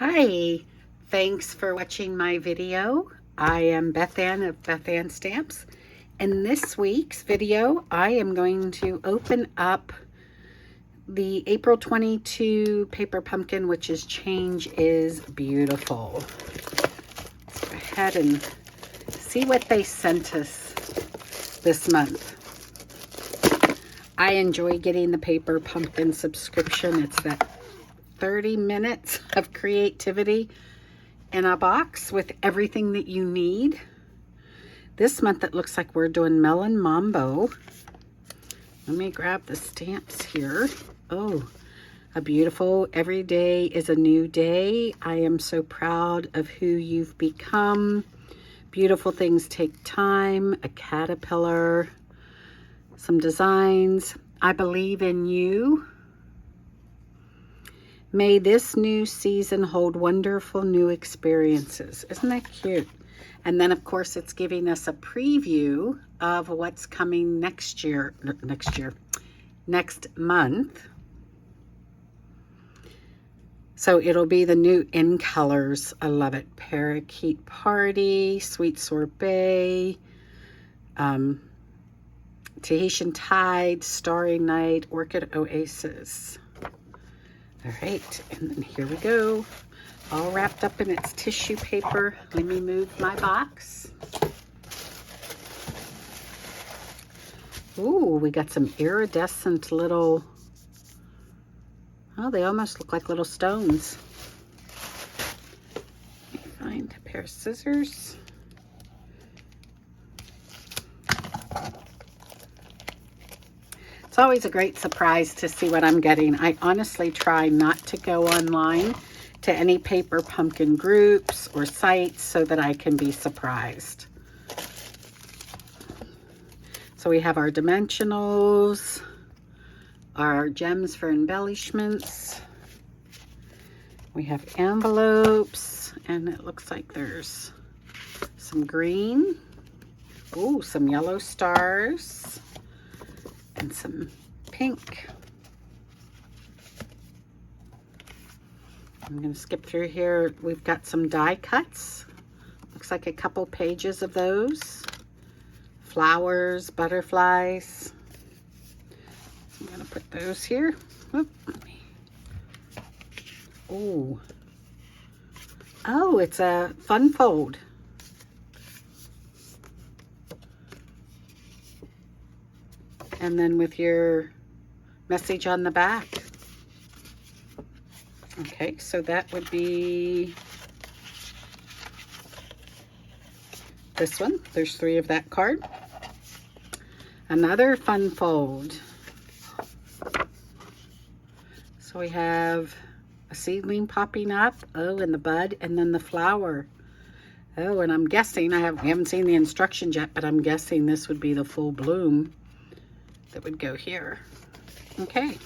Hi, thanks for watching my video. I am Beth Ann of Beth Ann Stamps. In this week's video, I am going to open up the April 22 paper pumpkin, which is Change is Beautiful. Let's go ahead and see what they sent us this month. I enjoy getting the paper pumpkin subscription. It's that 30 minutes of creativity in a box with everything that you need. This month it looks like we're doing Melon Mambo. Let me grab the stamps here. Oh, a beautiful Every Day is a New Day. I am so proud of who you've become. Beautiful things take time. A caterpillar. Some designs. I believe in you. May this new season hold wonderful new experiences. Isn't that cute? And then, of course, it's giving us a preview of what's coming next month. So it'll be the new in colors. I love it. Parakeet Party, Sweet Sorbet, Tahitian Tide, Starry Night, Orchid Oasis. All right, and then here we go, all wrapped up in its tissue paper. Let me move my box. Ooh, we got some iridescent little, oh, they almost look like little stones. Let me find a pair of scissors. It's always a great surprise to see what I'm getting. I honestly try not to go online to any paper pumpkin groups or sites so that I can be surprised. So we have our dimensionals, our gems for embellishments. We have envelopes, and it looks like there's some green. Ooh, some yellow stars. And some pink. I'm going to skip through here. We've got some die cuts. Looks like a couple pages of those. Flowers, butterflies. I'm going to put those here. Oh. Oh, it's a fun fold. And then with your message on the back. Okay, so that would be this one. There's 3 of that card. Another fun fold. So we have a seedling popping up. Oh, and the bud, and then the flower. Oh, and I'm guessing, we haven't seen the instructions yet, but I'm guessing this would be the full bloom that would go here. Okay,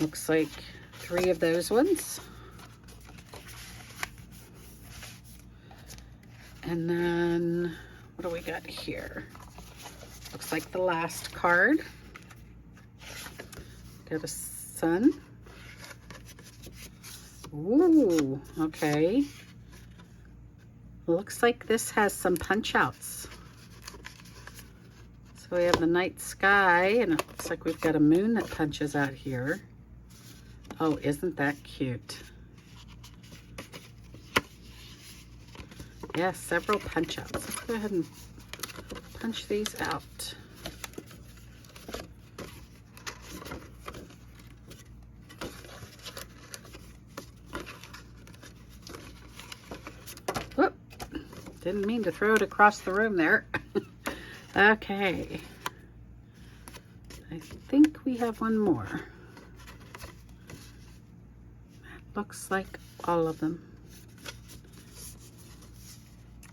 looks like 3 of those ones. And then what do we got here? Looks like the last card. Got a sun. Ooh, okay. Looks like this has some punch outs. So we have the night sky, and it looks like we've got a moon that punches out here. Oh, isn't that cute? Yeah, several punch outs. Let's go ahead and punch these out. Whoop! Didn't mean to throw it across the room there. Okay, I think we have one more. That looks like all of them.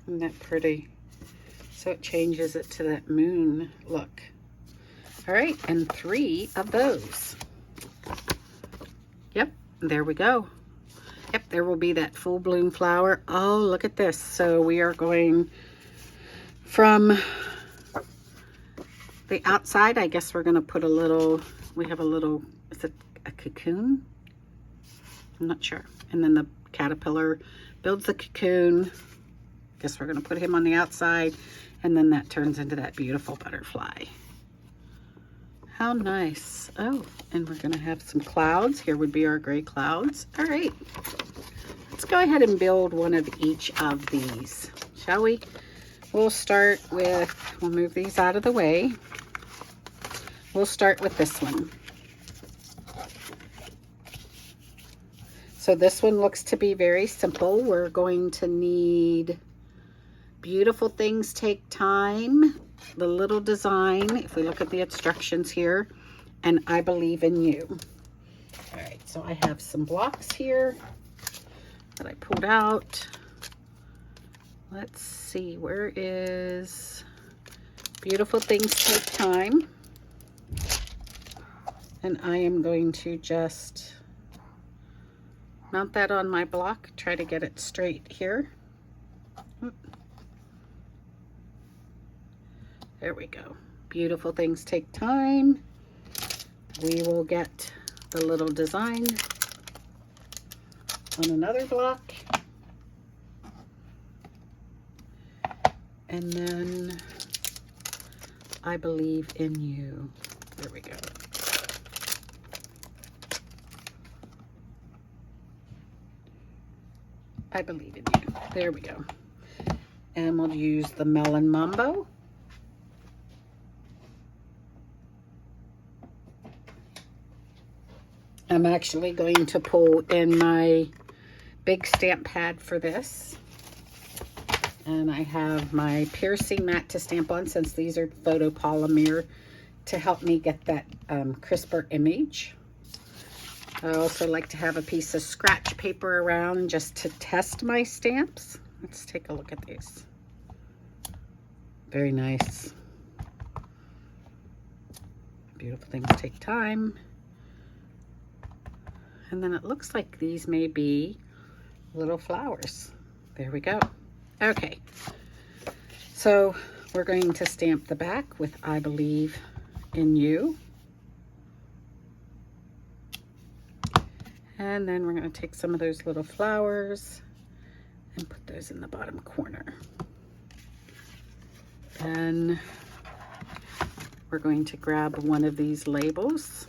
Isn't that pretty? So it changes it to that moon look. All right, and 3 of those. Yep, there we go. Yep, there will be that full bloom flower. Oh, look at this. So we are going from the outside. I guess we're going to put a little, we have a little, is it a cocoon? I'm not sure. And then the caterpillar builds the cocoon. Guess we're going to put him on the outside, and then that turns into that beautiful butterfly. How nice. Oh, and we're going to have some clouds. Here would be our gray clouds. All right. Let's go ahead and build one of each of these, shall we? We'll start with, we'll move these out of the way. We'll start with this one. So this one looks to be very simple. We're going to need beautiful things take time, the little design, if we look at the instructions here, and I believe in you. All right, so I have some blocks here that I pulled out. Let's see, where is beautiful things take time? And I am going to just mount that on my block, try to get it straight here. There we go. Beautiful things take time. We will get the little design on another block. And then I believe in you. There we go. I believe in you. There we go. And we'll use the melon mambo. I'm actually going to pull in my big stamp pad for this. And I have my piercing mat to stamp on, since these are photopolymer, to help me get that crisper image. I also like to have a piece of scratch paper around just to test my stamps. Let's take a look at these. Very nice. Beautiful things take time. And then it looks like these may be little flowers. There we go. Okay, so we're going to stamp the back with I believe in you. And then we're going to take some of those little flowers and put those in the bottom corner. Then we're going to grab one of these labels.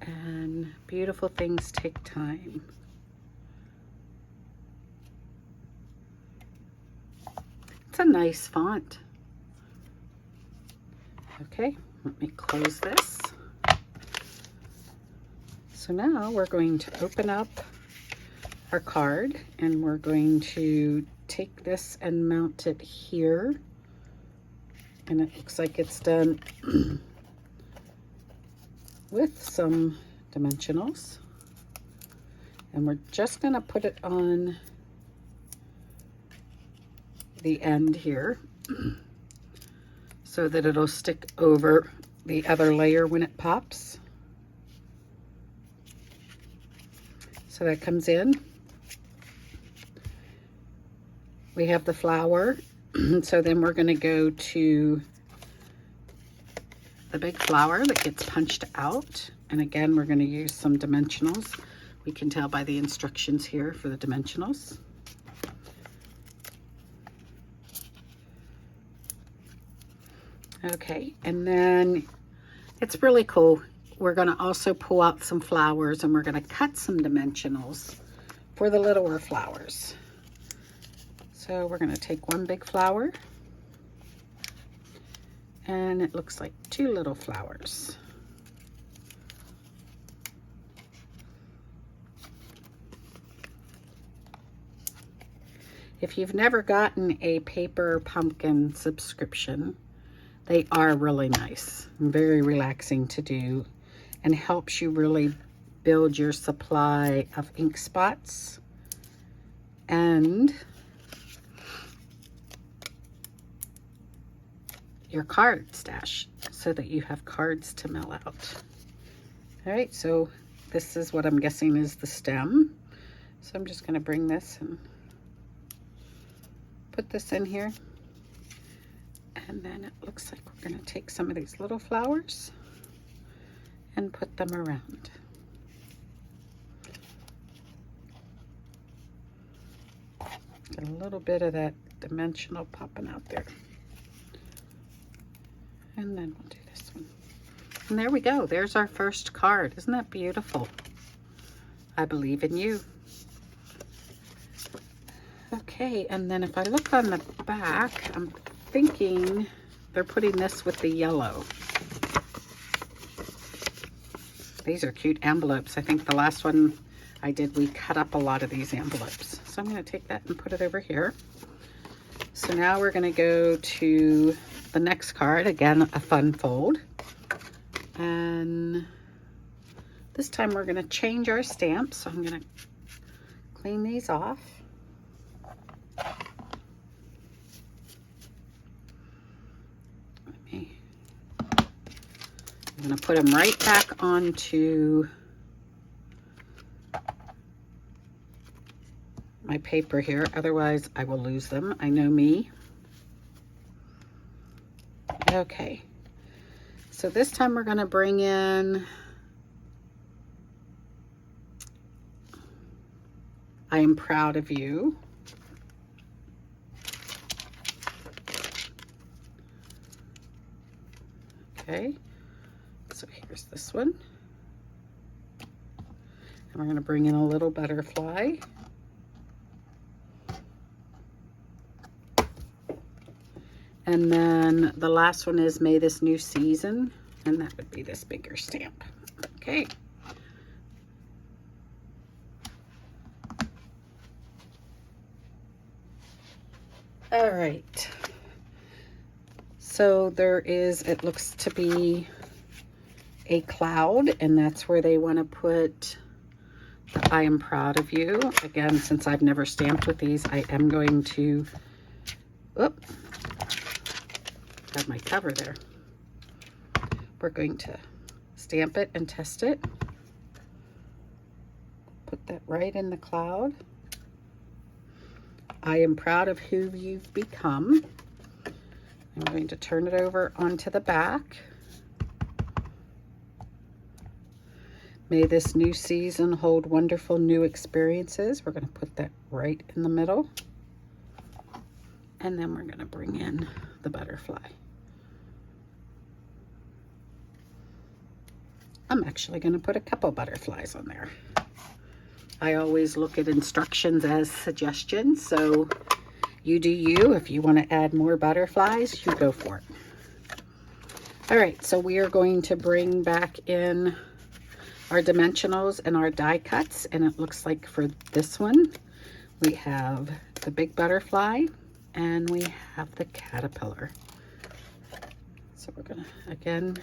And beautiful things take time. It's a nice font. Okay, let me close this. So now we're going to open up our card, and we're going to take this and mount it here. And it looks like it's done with some dimensionals. And we're just going to put it on the end here so that it'll stick over the other layer when it pops. So that comes in. We have the flower. So then we're going to go to the big flower that gets punched out. And again, we're going to use some dimensionals. We can tell by the instructions here for the dimensionals. Okay, and then it's really cool. We're going to also pull out some flowers, and we're going to cut some dimensionals for the littler flowers. So we're going to take one big flower, and it looks like two little flowers. If you've never gotten a paper pumpkin subscription, they are really nice and very relaxing to do, and helps you really build your supply of ink spots and your card stash, so that you have cards to mail out. All right, so this is what I'm guessing is the stem. So I'm just going to bring this and put this in here. And then it looks like we're going to take some of these little flowers and put them around. Get a little bit of that dimensional popping out there. And then we'll do this one. And there we go. There's our first card. Isn't that beautiful? I believe in you. Okay, and then if I look on the back, I'm thinking they're putting this with the yellow. These are cute envelopes. I think the last one I did, we cut up a lot of these envelopes. So I'm going to take that and put it over here. So now we're going to go to the next card. Again, a fun fold. And this time we're going to change our stamps. So I'm going to clean these off. I'm going to put them right back onto my paper here, otherwise I will lose them. I know me. Okay, so this time we're going to bring in I am proud of you. Okay, so here's this one. And we're going to bring in a little butterfly. And then the last one is May This New Season, and that would be this bigger stamp. Okay. All right. So there is, it looks to be a cloud, and that's where they want to put the I am proud of you. Again, since I've never stamped with these, I am going to, oop, got my cover there. We're going to stamp it and test it. Put that right in the cloud. I am proud of who you've become. I'm going to turn it over onto the back. May this new season hold wonderful new experiences. We're going to put that right in the middle. And then we're going to bring in the butterfly. I'm actually going to put a couple butterflies on there. I always look at instructions as suggestions, so you do you. If you want to add more butterflies, you go for it. All right, so we are going to bring back in our dimensionals and our die cuts, and it looks like for this one, we have the big butterfly and we have the caterpillar. So we're gonna, again,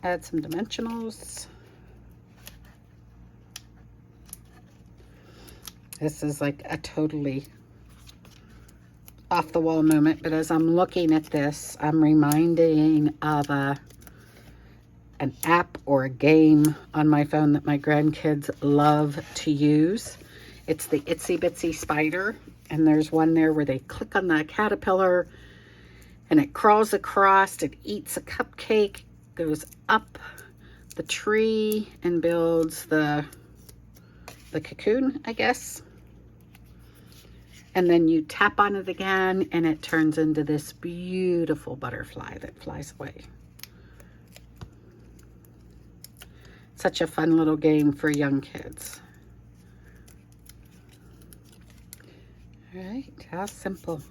add some dimensionals. This is like a totally off the wall moment, but as I'm looking at this, I'm reminding of an app or a game on my phone that my grandkids love to use. It's the Itsy Bitsy Spider, and there's one there where they click on the caterpillar and it crawls across, it eats a cupcake, goes up the tree and builds the cocoon, I guess. And then you tap on it again and it turns into this beautiful butterfly that flies away. Such a fun little game for young kids. All right, how simple.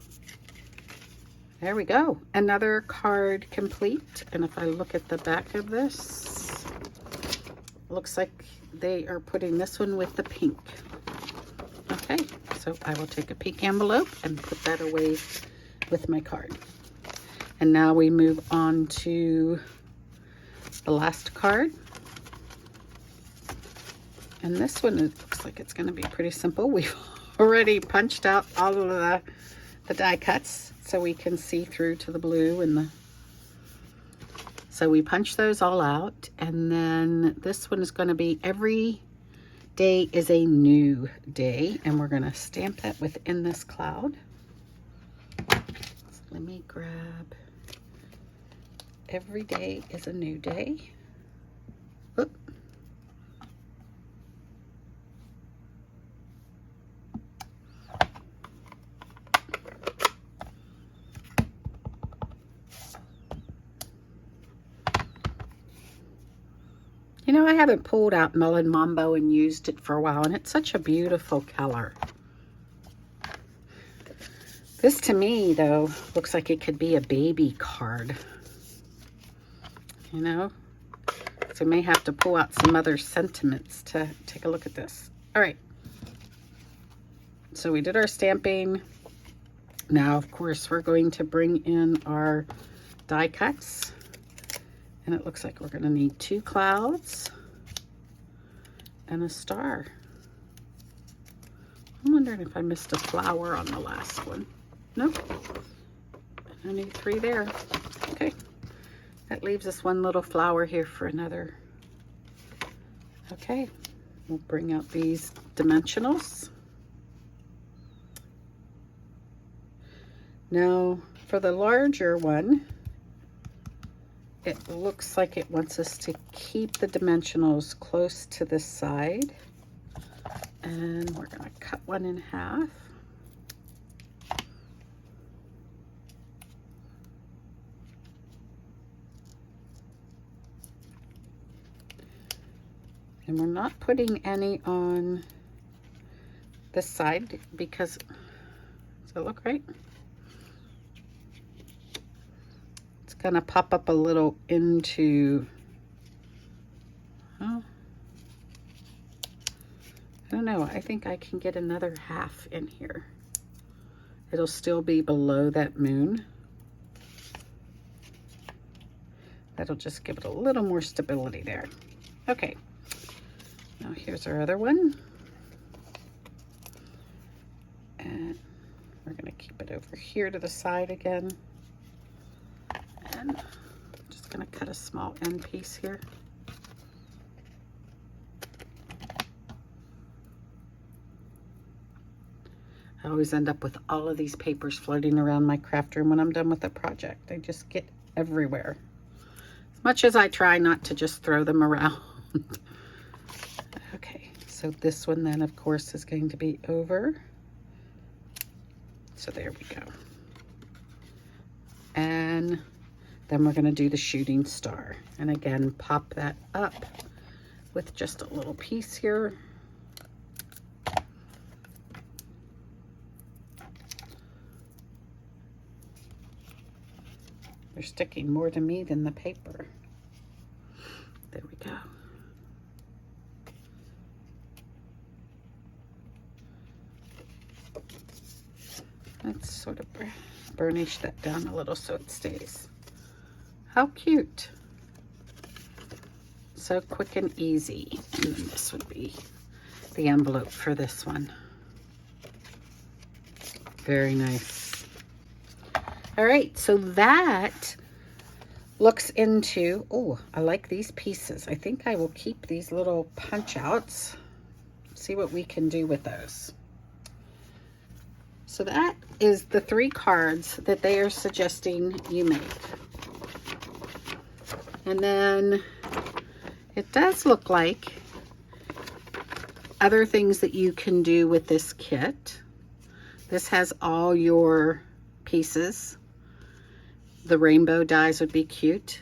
There we go. Another card complete. And if I look at the back of this, looks like they are putting this one with the pink. Okay, so I will take a pink envelope and put that away with my card. And now we move on to the last card. And this one, it looks like it's going to be pretty simple. We've already punched out all of the die cuts so we can see through to the blue and the... So we punch those all out. And then this one is going to be every day is a new day. And we're going to stamp that within this cloud. So let me grab every day is a new day. Oop. You know, I haven't pulled out Melon Mambo and used it for a while, and it's such a beautiful color. This to me, though, looks like it could be a baby card. You know? So I may have to pull out some other sentiments to take a look at this. All right. So we did our stamping. Now, of course, we're going to bring in our die cuts. And it looks like we're going to need 2 clouds and a star. I'm wondering if I missed a flower on the last one. Nope. I need 3 there. Okay. That leaves us 1 little flower here for another. Okay. We'll bring out these dimensionals. Now, for the larger one, it looks like it wants us to keep the dimensionals close to this side. And we're going to cut one in half. And we're not putting any on this side because, does it look right? Gonna pop up a little into, oh, I don't know, I think I can get another half in here. It'll still be below that moon. That'll just give it a little more stability there. Okay, now here's our other one. And we're gonna keep it over here to the side again. And I'm just going to cut a small end piece here. I always end up with all of these papers floating around my craft room when I'm done with the project. They just get everywhere. As much as I try not to just throw them around. Okay, so this one then, of course, is going to be over. So there we go. And then we're going to do the shooting star. And again, pop that up with just a little piece here. They're sticking more to me than the paper. There we go. Let's sort of burnish that down a little so it stays. How cute. So quick and easy. And then this would be the envelope for this one. Very nice. All right, so that looks into, oh, I like these pieces. I think I will keep these little punch outs. See what we can do with those. So that is the 3 cards that they are suggesting you make. And then it does look like other things that you can do with this kit. This has all your pieces. The rainbow dies would be cute.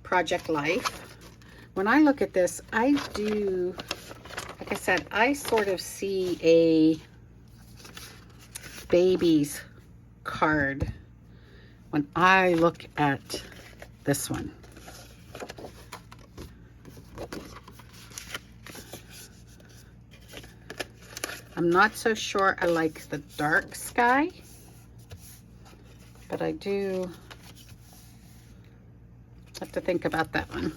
Project Life. When I look at this, I do, like I said, I sort of see a baby's card when I look at this one. I'm not so sure I like the dark sky, but I do have to think about that one.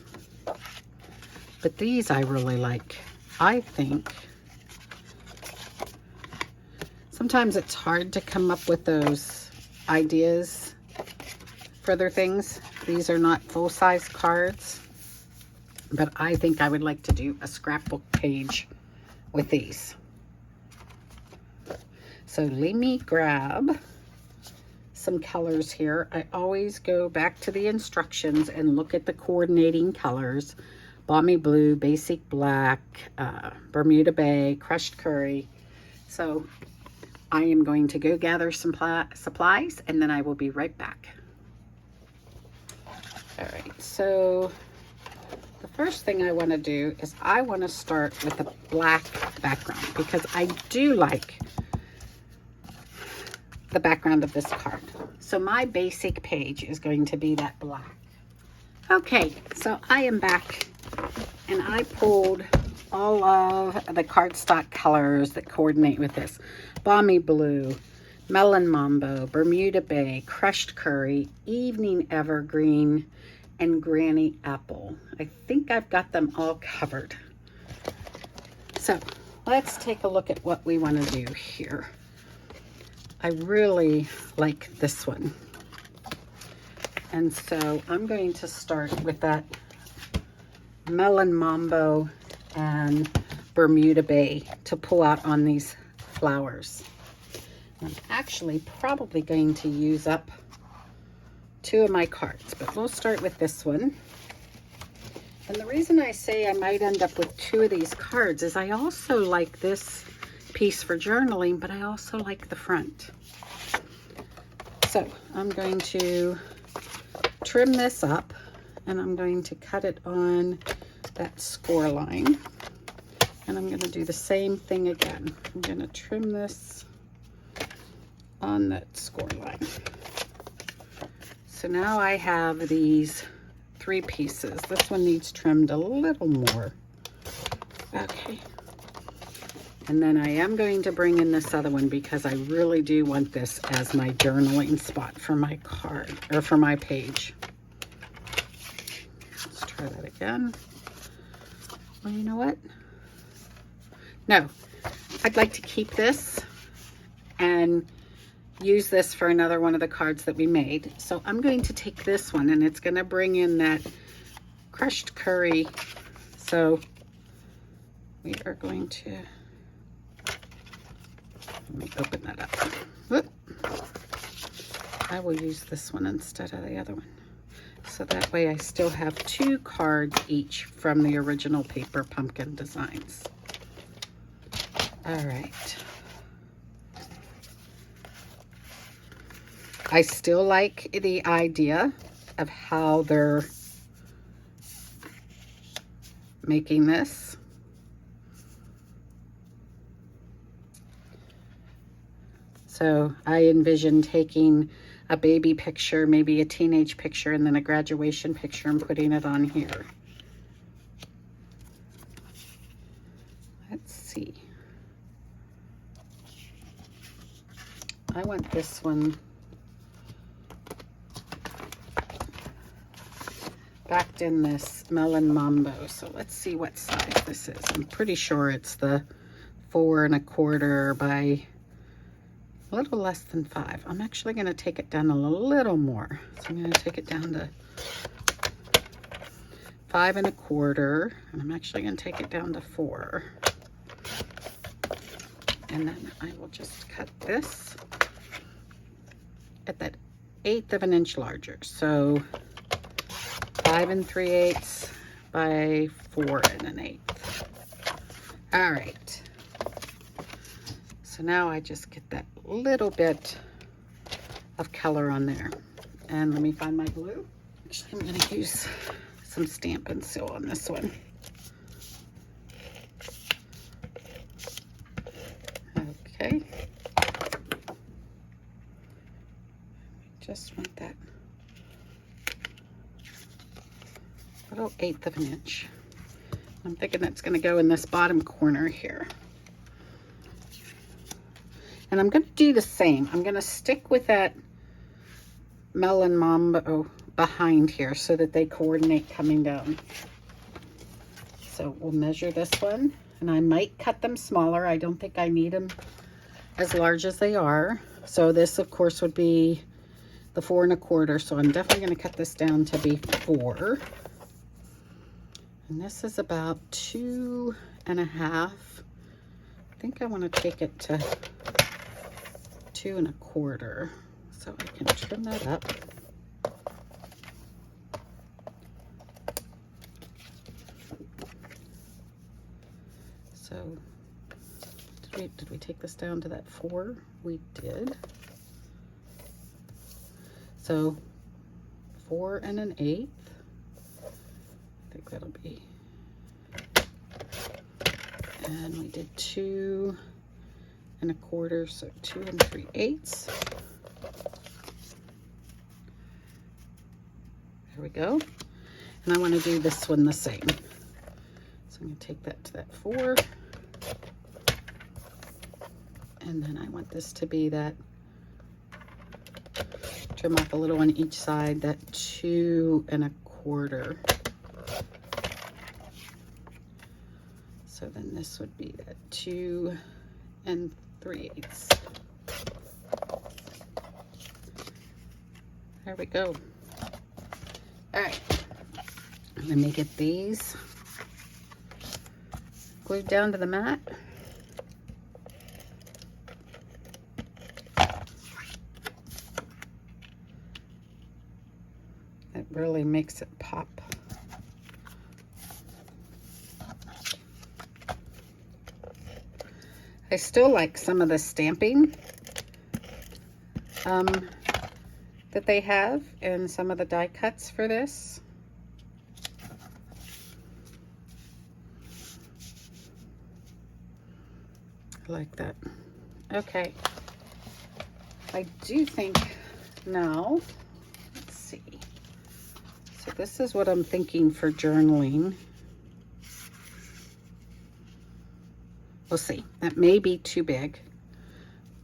But these I really like. I think sometimes it's hard to come up with those ideas for other things. These are not full-size cards, but I think I would like to do a scrapbook page with these. So let me grab some colors here. I always go back to the instructions and look at the coordinating colors. Balmy Blue, Basic Black, Bermuda Bay, Crushed Curry. So I am going to go gather some supplies, and then I will be right back. All right, so the first thing I want to do is I want to start with a black background because I do like the background of this card. So my basic page is going to be that black. Okay, so I am back and I pulled all of the cardstock colors that coordinate with this. Balmy Blue, Melon Mambo, Bermuda Bay, Crushed Curry, Evening Evergreen, and Granny Apple. I think I've got them all covered. So let's take a look at what we want to do here. I really like this one. And so I'm going to start with that Melon Mambo and Bermuda Bay to pull out on these flowers. I'm actually probably going to use up 2 of my cards, but we'll start with this one. And the reason I say I might end up with 2 of these cards is I also like this piece for journaling, but I also like the front. So I'm going to trim this up and I'm going to cut it on that score line. And I'm going to do the same thing again. I'm going to trim this on that score line. So now I have these 3 pieces. This one needs trimmed a little more. Okay. And then I am going to bring in this other one because I really do want this as my journaling spot for my card, or for my page. Let's try that again. Well, you know what? No, I'd like to keep this and use this for another one of the cards that we made. So I'm going to take this one and it's going to bring in that Crushed Curry. So we are going to, let me open that up. Whoop. I will use this one instead of the other one. So that way I still have 2 cards each from the original paper pumpkin designs. All right. I still like the idea of how they're making this. So I envision taking a baby picture, maybe a teenage picture, and then a graduation picture and putting it on here. Let's see. I want this one backed in this Melon Mambo. So let's see what size this is. I'm pretty sure it's the 4 1/4 by a little less than 5. I'm actually going to take it down a little more. So I'm going to take it down to 5 1/4, and I'm actually going to take it down to 4. And then I will just cut this at that 1/8 of an inch larger. So 5 3/8 by 4 1/8. All right. So now I just get that little bit of color on there. And let me find my glue. Actually, I'm going to use some Stampin' Seal on this one. Okay. Just want that little 1/8 of an inch. I'm thinking that's going to go in this bottom corner here. And I'm going to do the same. I'm going to stick with that Melon Mambo behind here so that they coordinate coming down. So we'll measure this one, and I might cut them smaller. I don't think I need them as large as they are. So this, of course, would be the 4 1/4. So I'm definitely going to cut this down to be 4. And this is about 2 1/2. I think I want to take it to 2 1/4. So I can trim that up. So did we take this down to that 4? We did. So 4 1/8. I think that'll be. And we did 2 1/4, so 2 3/8. There we go. And I want to do this one the same. So I'm going to take that to that 4. And then I want this to be that, trim off a little on each side, that 2 1/4. So then this would be that 2 3/8. There we go. All right, let me get these glued down to the mat. It really makes it pop. I still like some of the stamping that they have and some of the die cuts for this. I like that. Okay. I do think now, let's see. So this is what I'm thinking for journaling. We'll see. That may be too big,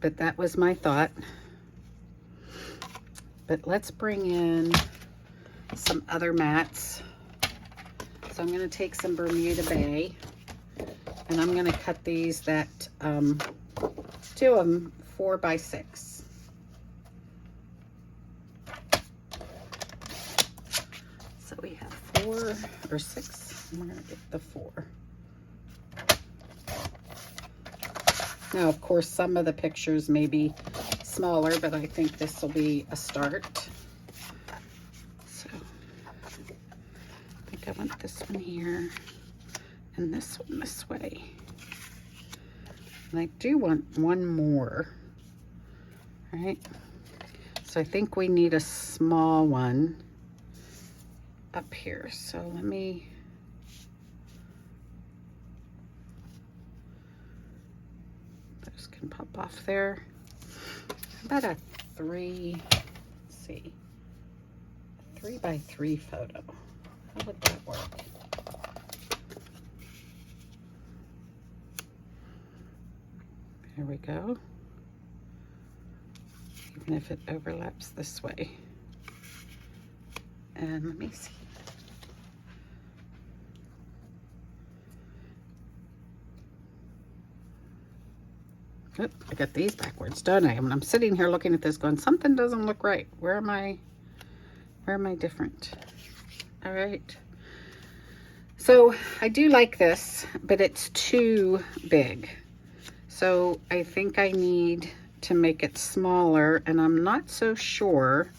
but that was my thought. But let's bring in some other mats. So I'm going to take some Bermuda Bay, and I'm going to cut these that 2 of them 4 by 6. So we have 4 or 6. I'm going to get the 4. Now, of course, some of the pictures may be smaller, but I think this will be a start. So I think I want this one here and this one this way. And I do want one more, right? So I think we need a small one up here. So let me, those can pop off there. How about a 3, let's see, a 3 by 3 photo? How would that work? There we go. Even if it overlaps this way. And let me see. Oop, I got these backwards, don't I? And I'm sitting here looking at this going, something doesn't look right. Where am I different? All right. So I do like this, but it's too big. So I think I need to make it smaller, and I'm not so sure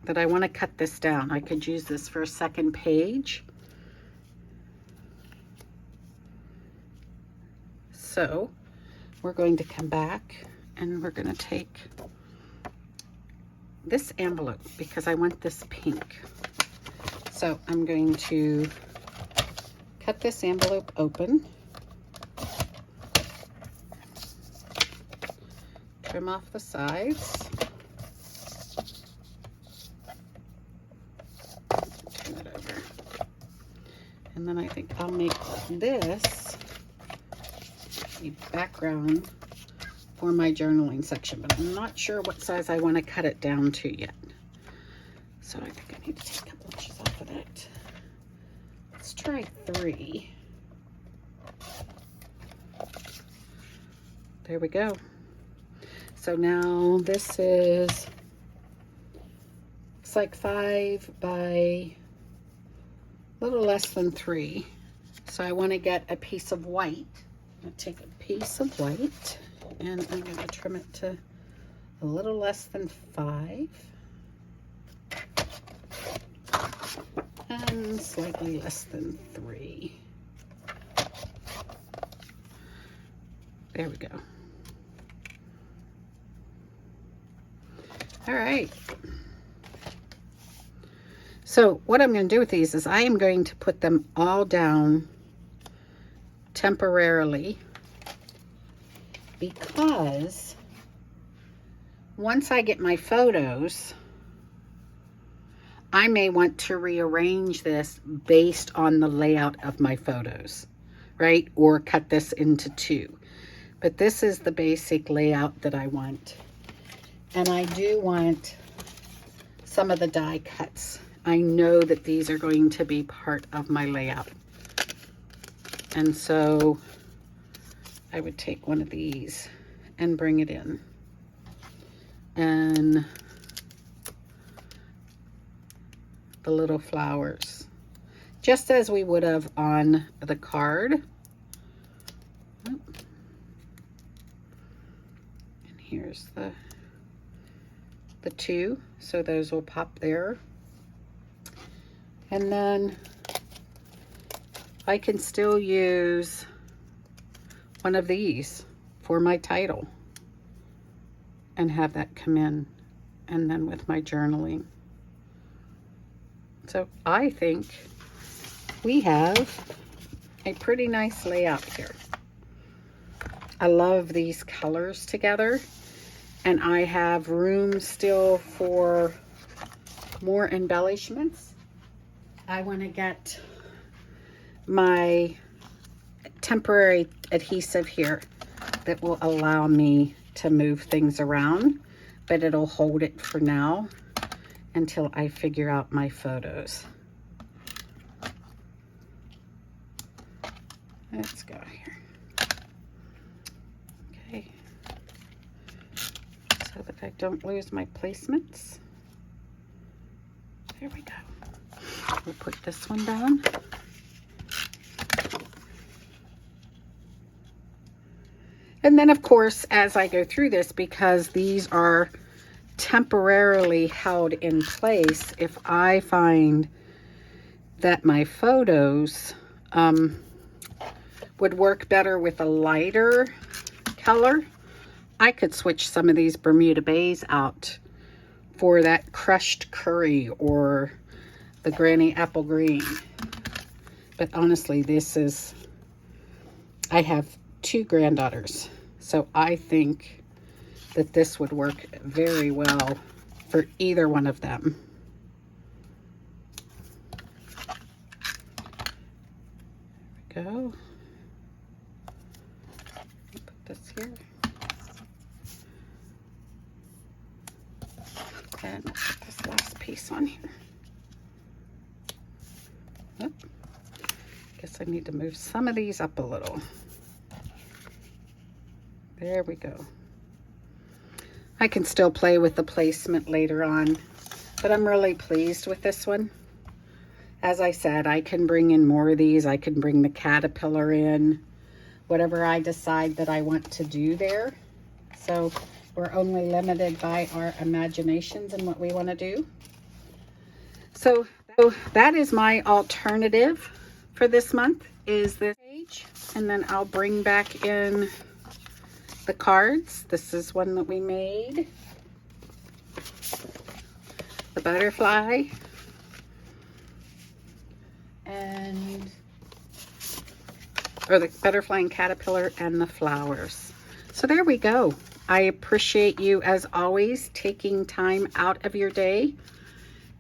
that I want to cut this down. I could use this for a second page. So we're going to come back and we're going to take this envelope because I want this pink. So I'm going to cut this envelope open, trim off the sides, turn it over, and then I think I'll make this a background for my journaling section, but I'm not sure what size I want to cut it down to yet. So I think I need to take a couple inches off of that. Let's try 3. There we go. So now this is, looks like 5 by a little less than 3. So I want to get a piece of white. I'm going to take a piece of white and I'm going to trim it to a little less than 5. And slightly less than 3. There we go. All right. So what I'm going to do with these is I am going to put them all down temporarily, because once I get my photos, I may want to rearrange this based on the layout of my photos, right? Or cut this into 2. But this is the basic layout that I want. And I do want some of the die cuts. I know that these are going to be part of my layout. And so I would take one of these and bring it in. And the little flowers, just as we would have on the card. And here's the 2, so those will pop there. And then I can still use one of these for my title and have that come in, and then with my journaling. So I think we have a pretty nice layout here. I love these colors together, and I have room still for more embellishments. I want to get my temporary adhesive here that will allow me to move things around, but it'll hold it for now until I figure out my photos. Let's go here. Okay. So that I don't lose my placements. There we go. We'll put this one down. And then, of course, as I go through this, because these are temporarily held in place, if I find that my photos would work better with a lighter color, I could switch some of these Bermuda Bays out for that crushed curry or the Granny Apple Green. But honestly, this is, I have 2 granddaughters, so I think that this would work very well for either one of them. There we go. Put this here. And I'll put this last piece on here. Oop. Guess I need to move some of these up a little. There we go. I can still play with the placement later on, but I'm really pleased with this one. As I said, I can bring in more of these. I can bring the caterpillar in, whatever I decide that I want to do there. So we're only limited by our imaginations and what we want to do. So that is my alternative for this month, is this page. And then I'll bring back in the cards. This is one that we made. The butterfly. Or the butterfly and caterpillar and the flowers. So there we go. I appreciate you, as always, taking time out of your day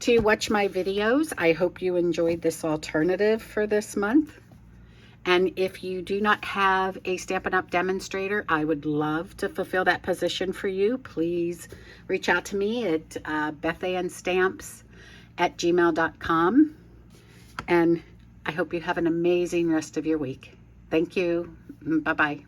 to watch my videos. I hope you enjoyed this alternative for this month. And if you do not have a Stampin' Up! Demonstrator, I would love to fulfill that position for you. Please reach out to me at bethannstamps@gmail.com. And I hope you have an amazing rest of your week. Thank you. Bye-bye.